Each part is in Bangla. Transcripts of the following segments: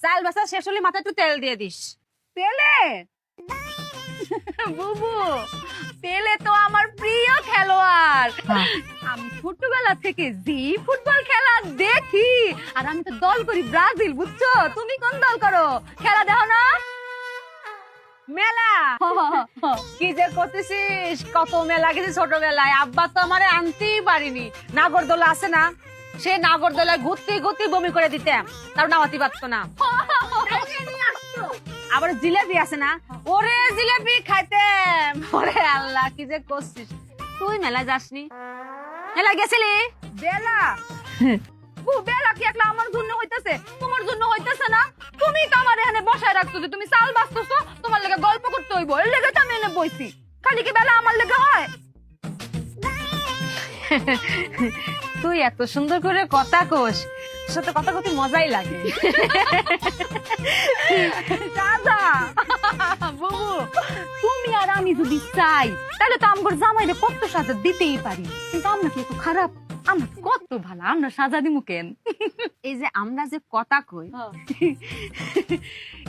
চাল বাসা শেষ হলে মাথায় একটু তেল দিয়ে দিস। তেলে বুবু, তেলে তো আমার প্রিয় খেলোয়াড়। আমি ছোটবেলা থেকে জি ফুটবল খেলা দেখি, আর আমি তো দল করি ব্রাজিল, বুঝছো? তুমি কোন দল করো? খেলা দেখো না? মেলা কি যে করতেছিস, কত মেলা গেছি ছোটবেলায়। আব্বা তো আমারে আনতেই পারিনি। নাগরদোলা আছে না, সে নাগরদোলায় ঘুরতে ঘুরতে বমি করে দিতাম, তার নামাতি পারতো না। আবার জিলাপি আছে না, ওরে জিলাপি খাইতাম। ওরে আল্লাহ, কি যে করছিস তুই। মেলা যাসনি? মেলা গেছিলি? বেলা বেলা কি একলা আমার জন্য হইতাছে, তোমার জন্য হইতাছে না? তুমি তো আমার এখানে বসায় রাখছো যে তুমি চাল বাঁচতেছো, তোমার লেগে গল্প করতে হইব, এর লেগে তো আমি এনে বইছি। খালি কি বেলা আমার লেগে হয়? তুই এত সুন্দর করে কথা কোস, সাথে কথা কত মজাই লাগে। দাদা বুবু, তুমি আর আমি যদি চাই তাহলে তো আমার জামাইরে কত সাজা দিতেই পারি, কিন্তু আমরা কি এত খারাপ? আমরা কত ভালো, আমরা সাজা দিমু কেন? এই যে আমরা যে কথা কই,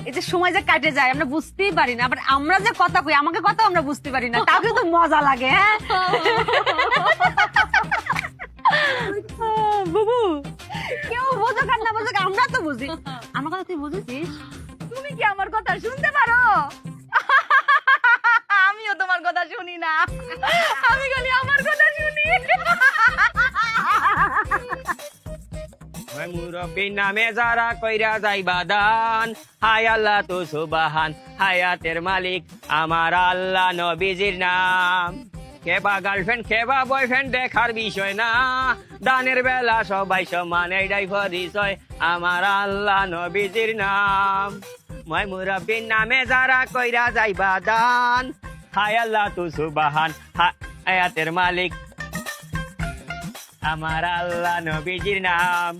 এই যে সময় যে কাটে যায় আমরা বুঝতেই পারি না, আবার আমরা যে কথা কই আমাকে কথা আমরা বুঝতে পারি না, তাও কিন্তু মজা লাগে। হ্যাঁ বুবু, কেউ বোঝুক আর না বোঝুক আমরা তো বুঝি। আমার কথা তুই বুঝেছিস? তুমি কি আমার কথা শুনতে পারো? আমিও তোমার কথা শুনি না, আমি খালি আমার কথা শুনি। মুরব্বীর নামে যারা কইরা যাইবা দান, হায় আল্লাহ তো সুবহান, হায়াতের মালিক আমার আল্লাহ, নবীজির নাম। কেবা গার্লফ্রেন্ড কেবা বয়ফ্রেন্ড দেখার বিষয় না, দানের বেলা সবাই সমান, এইটাই পরিচয় আমার আল্লাহ, নবীজির নাম। মই মুরব্বীর নামে যারা কইরা যাইবা দান, হায় আল্লাহ তো সুবহান, হায়াতের মালিক আমার আল্লাহ, নবীজির নাম।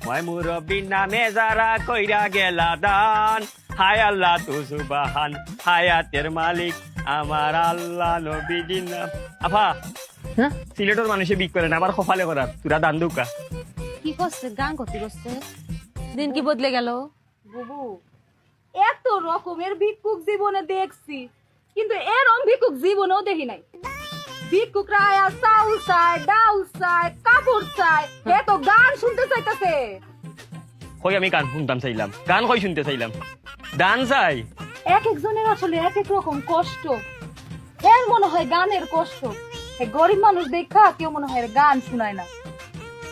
মই মুরব্বীর নামে যারা কইরা গেলা দান, হায় আল্লাহ তু সুবহান, হায়াতের মালিক আমার আল্লাহ, নবীজির নাম। আফা, সিলেটের মানুষে বিক করে না, আবার কপালে করার তুরা দান দুকা। কি করছে? গান করতে করছে দিন কি বদলে গেল? বুবু, এত রকমের ভিক্ষুক জীবনে দেখছি, কিন্তু এরকম ভিক্ষুক জীবনেও দেখি নাই। ভিক্ষুকরা আয়া চাউল চায়, ডাউল চায়, কাপড় চায়, এ তো গান শুনতে চাইতেছে। কই আমি গান শুনতাম চাইলাম, গান কই শুনতে চাইলাম, দান চাই। এক একজনের আসলে এক এক রকম কষ্ট। এর মনে হয় গানের কষ্ট, গরিব মানুষ দেখা কেউ মনে হয় গান শুনায় না,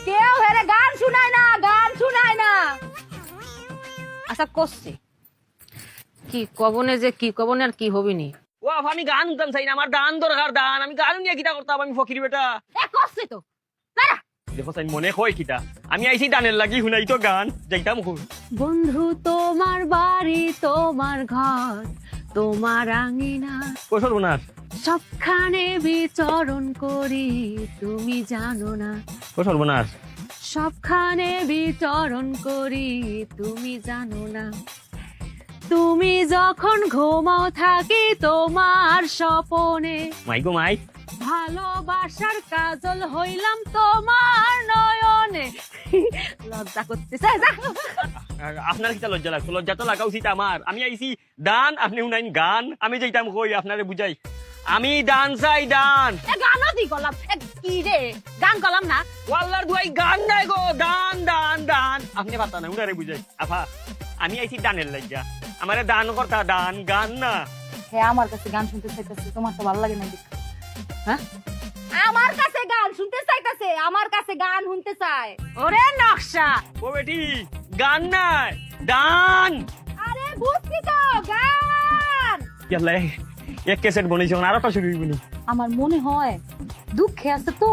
কেউ হেরে গান শুনায় না, গান শুনায় না। আচ্ছা করছি কি কবনে, যে কি কবনে আর কি হবিনি। ও আফা, আমি গান শুনতাম চাই না, আমার দান দরকার, দান। আমি গান নিয়ে কিটা করতাম, আমি ফকির বেটা। করছি তো দেখো চাই মনে হয় কিটা, আমি আইছি দানের লাগি শুনাই তো গান যাইতাম। বন্ধু তোমার বাড়ি, তোমার ঘর, তোমার আঙিনা, কোসর বোনার সবখানে বিচরণ করি, তুমি জানো না। কোসর বোনার সবখানে বিচরণ করি, তুমি জানো না। তুমি যখন ঘুমাও থাকি তোমার স্বপনে, মাই গো মাই, ভালোবাসার কাজল হইলাম তোমার নয়নে। লজ্জা করতেছে। আপনার কিটা লজ্জা লাগতো? লজ্জা তো লাগা উচিত আমার। আমি আইছি দান, আপনি শুনাইন গান, আমি যাইতাম কই আপনারে বুঝাই। আমি দান চাই, দান। গানও দি গলাম, কি রে গান গলাম না? ওয়াল্লার দুয়াই গান নাই গো, দান দান দান। আপনি পাতা না, উনারে বুঝাই। আফা, আমি আইছি দানের লাগিয়া, আমারে দান করতা, দান গান না। হ্যাঁ, আমার কাছে গান শুনতে চাইতেছে, তোমার তো ভালো লাগে না? হ্যাঁ, আমার কাছে গান শুনতে চাইতেছে, আমার কাছে গান শুনতে চায়। ওরে নকশা, ও বেটি, গান নাই, দান। আরে বুঝছি তো, গান। ইয়াল্লা, এক ক্যাসেট বনাইছি, আর একটা শুরু হইবনি। আমার মনে হয় দুঃখে আছে তো,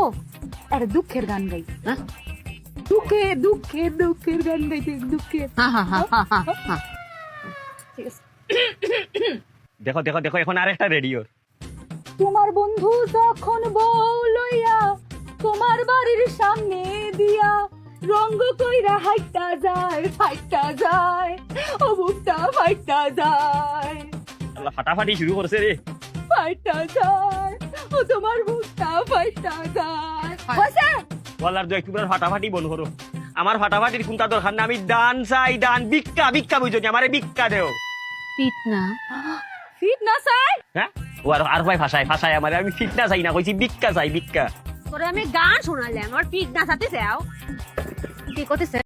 আরে দুঃখের গান গাই। হ্যাঁ, দুঃখে দুঃখে দুঃখের গান গাইতে, দুঃখের। ঠিক আছে। দেখো দেখো দেখো, এখন আর একটা রেডিও। তোমার বন্ধু যখন বউ লইয়া তোমার বাড়ির সামনে দিয়া রঙ্গ কইরা হাইটা যায়, ফাইটা যায়, ও বুকটা ফাইটা যায়, আল্লাহ ফাটাফাটি শুরু করছে রে। ফাইটা যায়, ও তোমার বুকটা ফাইটা যায়। হইছে? ওয়াল্লার দুই একটু ফাটাফাটি বন্ধ করো। আমার ফাটাফাটির কোনটা দরকার না, আমি দান চাই, দান, ভিক্ষা ভিক্ষা বুঝনি, আমারে ভিক্ষা দেও। ফিটনা ফিটনা চাই? হ্যাঁ, ও আর ভাই ভাষায় ভাষায় আমার, আমি ফিটনা চাই না, কইছি ভিক্ষা চাই, ভিক্ষা। তোরে আমি গান শোনালাম, আমার ফিটনা চাতে চাও? কি করতেছে?